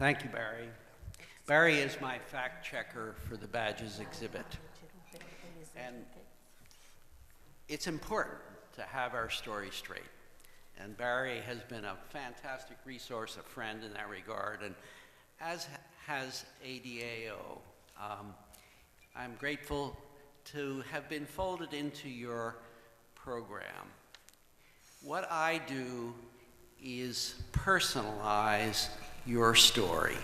Thank you, Barry. Barry is my fact checker for the badges exhibit. And it's important to have our story straight. And Barry has been a fantastic resource, a friend in that regard, and as has ADAO. I'm grateful to have been folded into your program. What I do is personalize your story.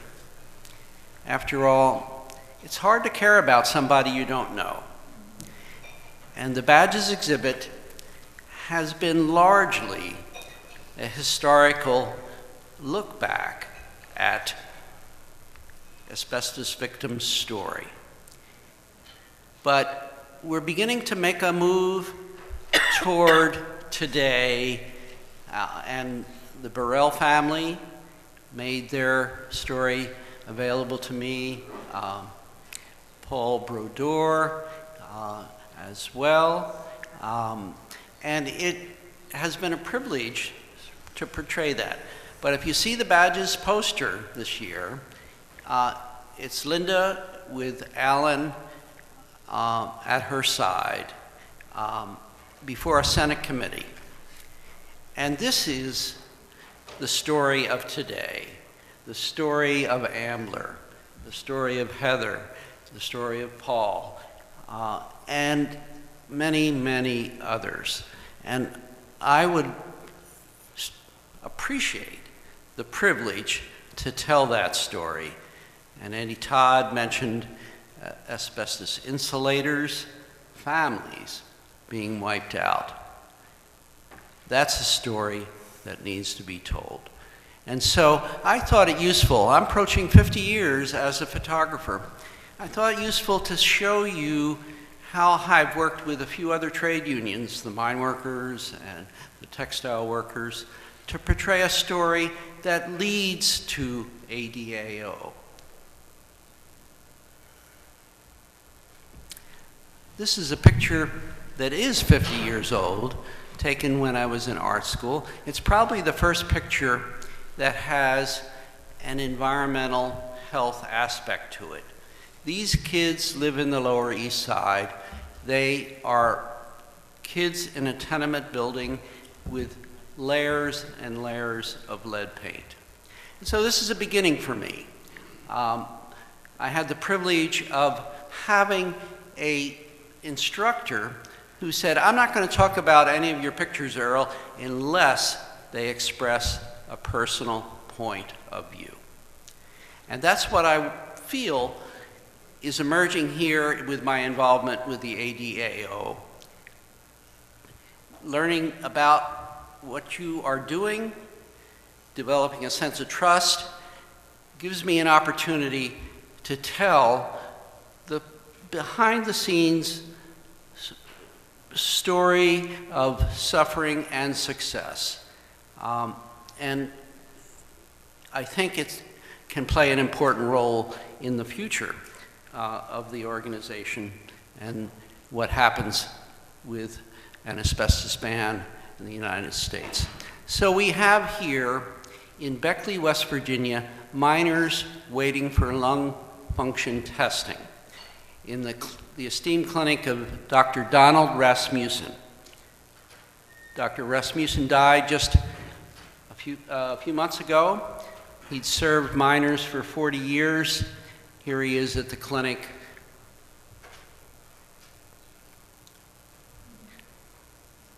After all, it's hard to care about somebody you don't know. And the badges exhibit has been largely a historical look back at asbestos victims' story. But we're beginning to make a move toward today, and the Borel family made their story available to me, Paul Brodeur as well, and it has been a privilege to portray that. But if you see the badges poster this year, it's Linda with Alan at her side before a Senate committee. And this is the story of today, the story of Ambler, the story of Heather, the story of Paul, and many, many others. And I would appreciate the privilege to tell that story. And Andy Todd mentioned asbestos insulators, families being wiped out. That's a story that needs to be told. And so I thought it useful. I'm approaching 50 years as a photographer. I thought it useful to show you how I've worked with a few other trade unions, the mine workers and the textile workers, to portray a story that leads to ADAO. This is a picture that is 50 years old, taken when I was in art school. It's probably the first picture that has an environmental health aspect to it. These kids live in the Lower East Side. They are kids in a tenement building with layers and layers of lead paint. And so this is a beginning for me. I had the privilege of having an instructor who said, I'm not going to talk about any of your pictures, Earl, unless they express a personal point of view. And that's what I feel is emerging here with my involvement with the ADAO. Learning about what you are doing, developing a sense of trust, gives me an opportunity to tell the behind-the-scenes story of suffering and success. And I think it can play an important role in the future of the organization and what happens with an asbestos ban in the United States. So we have here in Beckley, West Virginia, miners waiting for lung function testing in the esteemed clinic of Dr. Donald Rasmussen. Dr. Rasmussen died just a few months ago. He'd served miners for 40 years. Here he is at the clinic.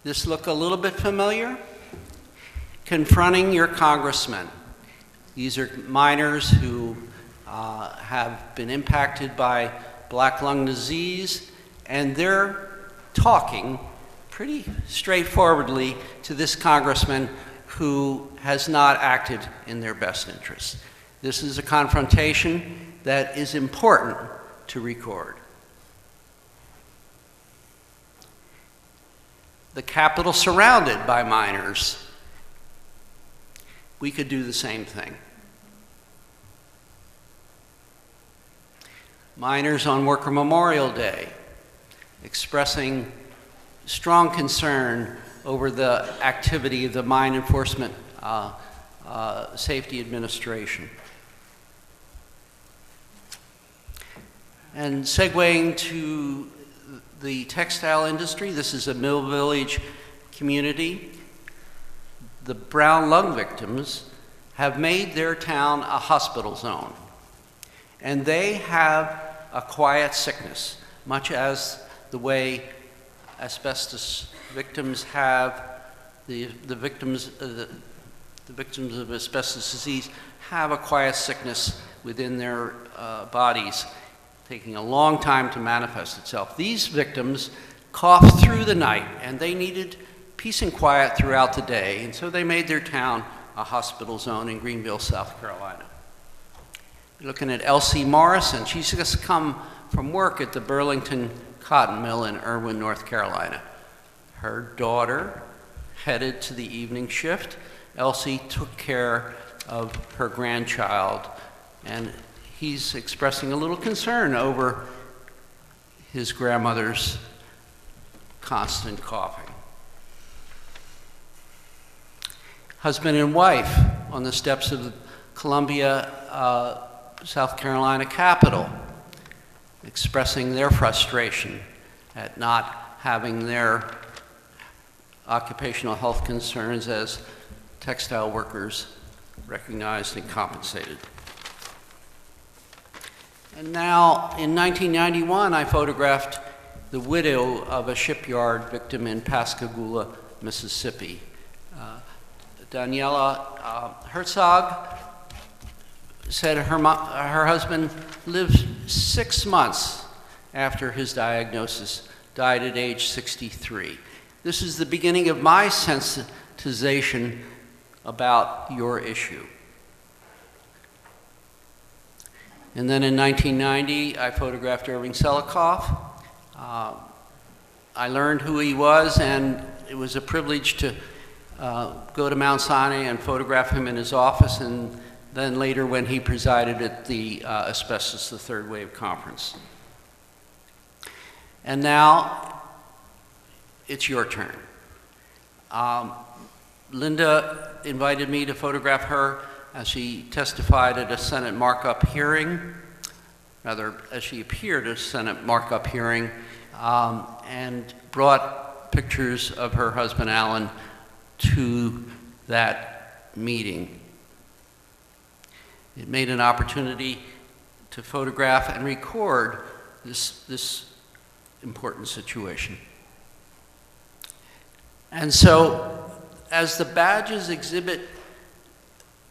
This look a little bit familiar? Confronting your congressman. These are miners who have been impacted by black lung disease, and they're talking pretty straightforwardly to this congressman who has not acted in their best interests. This is a confrontation that is important to record. The Capitol surrounded by miners. We could do the same thing. Miners on Worker Memorial Day expressing strong concern over the activity of the Mine Enforcement Safety Administration. And segueing to the textile industry, this is a Mill Village community. The brown lung victims have made their town a hospital zone. And they have a quiet sickness, much as the way asbestos victims have, the victims of asbestos disease have a quiet sickness within their bodies, taking a long time to manifest itself. These victims coughed through the night, and they needed peace and quiet throughout the day, and so they made their town a hospital zone in Greenville, South Carolina. We're looking at Elsie Morrison. She's just come from work at the Burlington Cotton Mill in Irwin, North Carolina. Her daughter headed to the evening shift. Elsie took care of her grandchild, and he's expressing a little concern over his grandmother's constant coughing. Husband and wife on the steps of the Columbia, South Carolina Capitol, expressing their frustration at not having their occupational health concerns as textile workers recognized and compensated. And now, in 1991, I photographed the widow of a shipyard victim in Pascagoula, Mississippi. Daniela Herzog said her husband lived 6 months after his diagnosis, died at age 63. This is the beginning of my sensitization about your issue. And then in 1990, I photographed Irving Selikoff. I learned who he was, and it was a privilege to go to Mount Sinai and photograph him in his office, and then later when he presided at the Asbestos, the Third Wave Conference. And now, it's your turn. Linda invited me to photograph her as she testified at a Senate markup hearing, rather, as she appeared at a Senate markup hearing, and brought pictures of her husband, Alan, to that meeting. It made an opportunity to photograph and record this important situation. And so, as the badges exhibit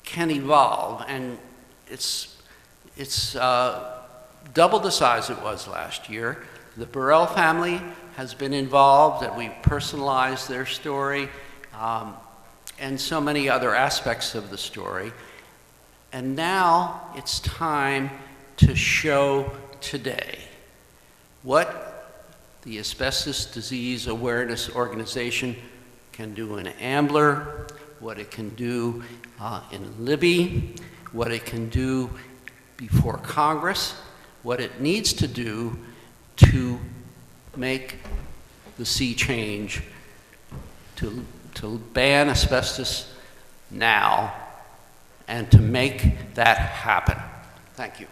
can evolve, and it's double the size it was last year. The Borel family has been involved, and we've personalized their story, and so many other aspects of the story. And now it's time to show today what the Asbestos Disease Awareness Organization can do in Ambler, what it can do in Libby, what it can do before Congress, what it needs to do to make the sea change, to ban asbestos now, and to make that happen. Thank you.